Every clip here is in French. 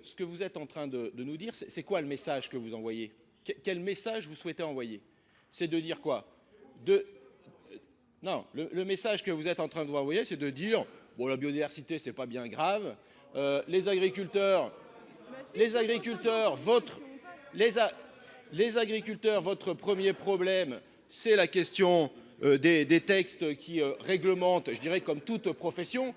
ce que vous êtes en train de nous dire, c'est quoi le message que vous envoyez? Quel message vous souhaitez envoyer? C'est de dire quoi? Non, le message que vous êtes en train de vous envoyer, c'est de dire, bon, la biodiversité, c'est pas bien grave. Les agriculteurs, votre premier problème, c'est la question des textes qui réglementent, je dirais, comme toute profession.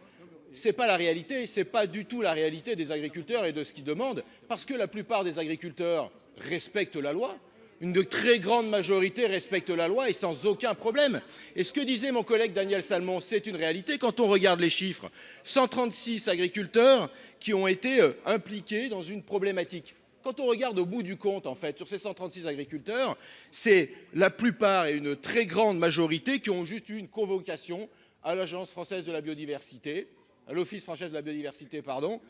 C'est pas la réalité, c'est pas du tout la réalité des agriculteurs et de ce qu'ils demandent, parce que la plupart des agriculteurs respectent la loi. Une très grande majorité respecte la loi et sans aucun problème. Et ce que disait mon collègue Daniel Salmon, c'est une réalité quand on regarde les chiffres. 136 agriculteurs qui ont été impliqués dans une problématique. Quand on regarde au bout du compte, en fait, sur ces 136 agriculteurs, c'est la plupart et une très grande majorité qui ont juste eu une convocation à l'Agence française de la biodiversité, à l'Office français de la biodiversité, pardon.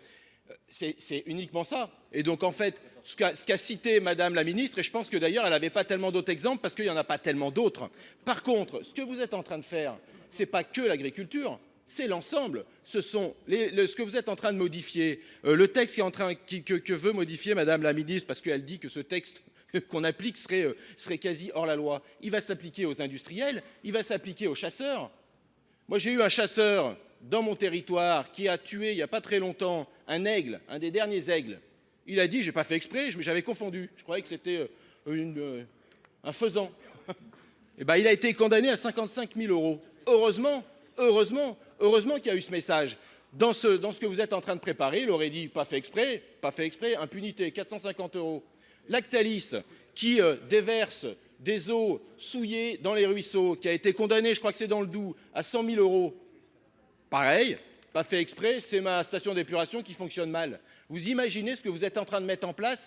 C'est uniquement ça. Et donc, en fait, ce qu'a cité Madame la ministre, et je pense que d'ailleurs, elle n'avait pas tellement d'autres exemples parce qu'il n'y en a pas tellement d'autres. Par contre, ce que vous êtes en train de faire, ce n'est pas que l'agriculture, c'est l'ensemble. Ce que vous êtes en train de modifier, le texte que veut modifier Madame la ministre, parce qu'elle dit que ce texte qu'on applique serait quasi hors la loi, il va s'appliquer aux industriels, il va s'appliquer aux chasseurs. Moi, j'ai eu un chasseur dans mon territoire qui a tué il n'y a pas très longtemps un aigle, un des derniers aigles. Il a dit, j'ai pas fait exprès, j'avais confondu. Je croyais que c'était un faisan. Et ben, il a été condamné à 55 000 euros. Heureusement qu'il y a eu ce message. Dans ce que vous êtes en train de préparer, il aurait dit, pas fait exprès, impunité, 450 euros. Lactalis, qui déverse des eaux souillées dans les ruisseaux, qui a été condamné, je crois que c'est dans le Doubs, à 100 000 euros. Pareil, pas fait exprès, c'est ma station d'épuration qui fonctionne mal. Vous imaginez ce que vous êtes en train de mettre en place